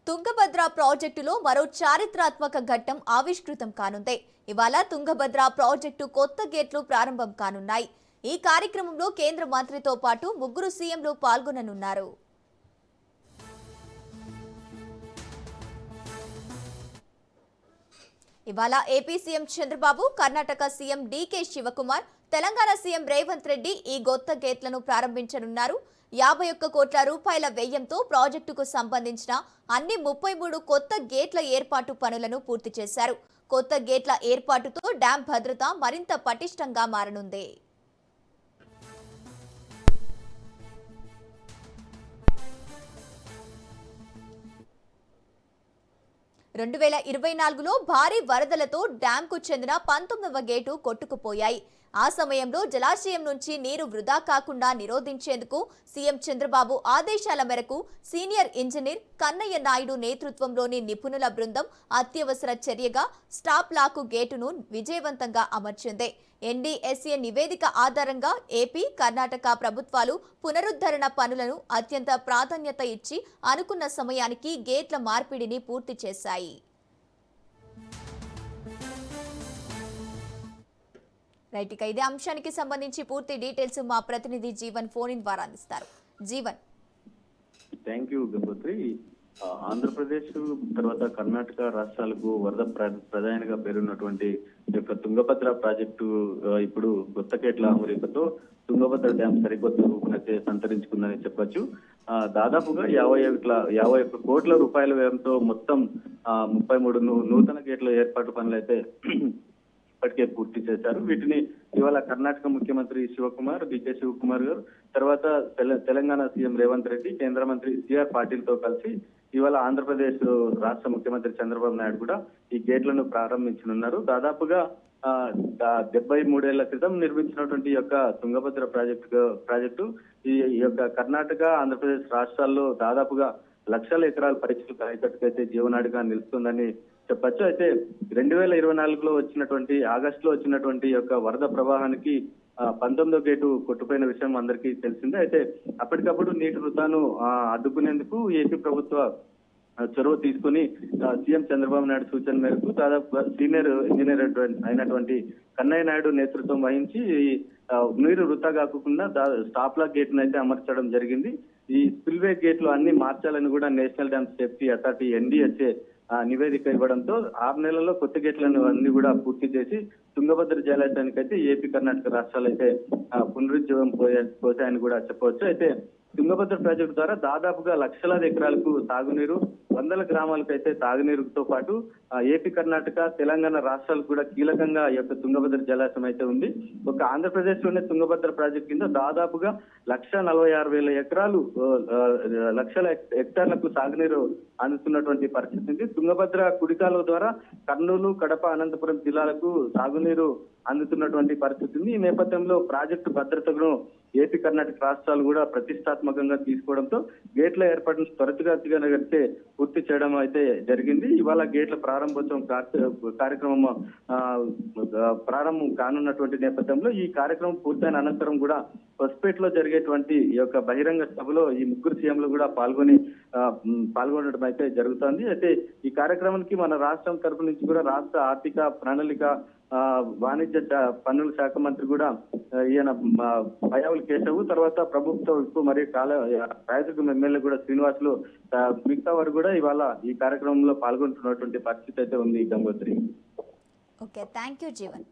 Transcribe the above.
తుంగభద్ర ప్రాజెక్టులో మరో చారిత్రాత్మక ఘట్టం ఆవిష్కృతం కానుంది. ఇవాళ తుంగభద్ర ప్రాజెక్టు కొత్త గేట్లు ప్రారంభం కానున్నాయి. ఈ కార్యక్రమంలో కేంద్ర మంత్రితో పాటు ముగ్గురు సీఎంలు పాల్గొననున్నారు. ఇవాళ AP CM Chandrababu, Karnataka CM DK Shivakumar, Telangana CM Revanth Reddy ఈ కొత్త గేట్లను ప్రారంభించనున్నారు. 51 కోట్ల రూపాయల వ్యయంతో ప్రాజెక్టుకు సంబంధించిన అన్ని 33 కొత్త గేట్ల ఏర్పాటు పనులను పూర్తి చేశారు. కొత్త గేట్ల ఏర్పాటుతో డ్యాం భద్రత మరింత పటిష్టంగా మారనుంది. రెండు 2024లో భారీ వరదలతో డ్యాంకు చెందిన 19వ గేటు కొట్టుకుపోయాయి. ఆ సమయంలో జలాశయం నుంచి నీరు వృధా కాకుండా నిరోధించేందుకు సీఎం చంద్రబాబు ఆదేశాల మేరకు సీనియర్ ఇంజనీర్ కన్నయ్య నాయుడు నేతృత్వంలోని నిపుణుల బృందం అత్యవసర చర్యగా స్టాప్ లాకు గేటును విజయవంతంగా అమర్చింది. ఎన్డీఎస్ఏ నివేదిక ఆధారంగా ఏపీ, కర్ణాటక ప్రభుత్వాలు పునరుద్ధరణ పనులను అత్యంత ప్రాధాన్యత ఇచ్చి అనుకున్న సమయానికి గేట్ల మార్పిడిని పూర్తి చేశాయి. రైట్, ఇక ఇదే అంశానికి సంబంధించి పూర్తి డీటెయిల్స్ మా ప్రతినిధి జీవన్ ఫోన్ ఇన్ ద్వారా అందిస్తారు. జీవన్. Thank you Gangotri. ఆంధ్రప్రదేశ్ తర్వాత కర్ణాటక రాష్ట్రాలకు వరద ప్రధానిగా పేరున్నటువంటి యొక్క తుంగభద్ర ప్రాజెక్టు ఇప్పుడు కొత్త గేట్ల అమరికతో తుంగభద్ర డ్యాం సరికొత్త రూపునైతే సంతరించుకుందని చెప్పొచ్చు. దాదాపుగా 51 కోట్ల రూపాయల వ్యయంతో మొత్తం 33 నూతన గేట్ల ఏర్పాటు పనులు అయితే ఇప్పటికే పూర్తి చేశారు. వీటిని ఇవాళ కర్ణాటక ముఖ్యమంత్రి శివకుమార్, డికే శివకుమార్ గారు, తర్వాత తెలంగాణ సీఎం రేవంత్ రెడ్డి, కేంద్ర మంత్రి సిఆర్ పాటిల్ తో కలిసి ఇవాళ ఆంధ్రప్రదేశ్ రాష్ట్ర ముఖ్యమంత్రి చంద్రబాబు నాయుడు కూడా ఈ గేట్లను ప్రారంభించనున్నారు. దాదాపుగా 73 ఏళ్ల క్రితం నిర్మించినటువంటి యొక్క తుంగభద్ర ప్రాజెక్టు ఈ యొక్క కర్ణాటక, ఆంధ్రప్రదేశ్ రాష్ట్రాల్లో దాదాపుగా లక్షల ఎకరాల పరీక్షలు ఆయకట్టుకైతే జీవనాడిగా నిలుస్తుందని చెప్పచ్చు. అయితే 2024లో వచ్చినటువంటి ఆగస్టులో వచ్చినటువంటి యొక్క వరద ప్రవాహానికి 19వ గేటు కొట్టుపోయిన విషయం అందరికీ తెలిసిందే. అయితే అప్పటికప్పుడు నీటి వృధాను అడ్డుకునేందుకు ఏపీ ప్రభుత్వ చొరవ తీసుకుని సీఎం చంద్రబాబు నాయుడు సూచన మేరకు దాదాపు సీనియర్ ఇంజనీర్ అయినటువంటి కన్నయ్య నాయుడు నేతృత్వం వహించి నీరు వృధా కాకుండా స్టాప్ లాక్ గేట్ అయితే అమర్చడం జరిగింది. ఈ స్పిల్వే గేట్లు అన్ని మార్చాలని కూడా national dam safety authority NDSA నివేదిక ఇవ్వడంతో 6 నెలల్లో కొత్త గేట్లను అన్ని కూడా పూర్తి చేసి తుంగభద్ర జలాశయానికి అయితే ఏపీ, కర్ణాటక రాష్ట్రాలు అయితే పునరుజ్జీవం పోసాయని కూడా చెప్పవచ్చు. అయితే తుంగభద్ర ప్రాజెక్టు ద్వారా దాదాపుగా లక్షలాది ఎకరాలకు తాగునీరు, వందల గ్రామాలకు అయితే తాగునీరుతో పాటు ఏపీ, కర్ణాటక, తెలంగాణ రాష్ట్రాలకు కూడా కీలకంగా ఈ యొక్క తుంగభద్ర జలాశయం అయితే ఉంది. ఒక ఆంధ్రప్రదేశ్ లోనే తుంగభద్ర ప్రాజెక్టు కింద దాదాపుగా 1,46,000 ఎకరాలు, లక్షల హెక్టార్లకు సాగునీరు అందుతున్నటువంటి పరిస్థితి ఉంది. తుంగభద్ర కుడికాలువ ద్వారా కర్నూలు, కడప, అనంతపురం జిల్లాలకు సాగునీరు అందుతున్నటువంటి పరిస్థితి ఉంది. ఈ నేపథ్యంలో ప్రాజెక్టు భద్రతను ఏపీ, కర్ణాటక రాష్ట్రాలు కూడా ప్రతిష్టాత్మకంగా తీసుకోవడంతో గేట్ల ఏర్పాటును త్వరితగతిగా పూర్తి చేయడం అయితే జరిగింది. ఇవాళ గేట్ల ప్రారంభోత్సవం కార్యక్రమం ప్రారంభం కానున్నటువంటి నేపథ్యంలో ఈ కార్యక్రమం పూర్తయిన అనంతరం కూడా హొస్పేటలో జరిగేటువంటి ఈ యొక్క బహిరంగ సభలో ఈ ముగ్గురు సీఎంలు కూడా పాల్గొనడం అయితే జరుగుతుంది. అయితే ఈ కార్యక్రమానికి మన రాష్ట్రం తరపు నుంచి కూడా రాష్ట్ర ఆర్థిక ప్రణాళిక వాణిజ్య పన్నుల శాఖ మంత్రి కూడా ఈయన పయ్యావుల కేశవ్, తర్వాత ప్రభుత్వ విప్పు మరియు రాయదుర్గం ఎమ్మెల్యే కూడా శ్రీనివాసులు, మిగతా వారు కూడా ఇవాళ ఈ కార్యక్రమంలో పాల్గొంటున్నటువంటి పరిస్థితి అయితే ఉంది. Gangotri. Okay, thank you Jeevan.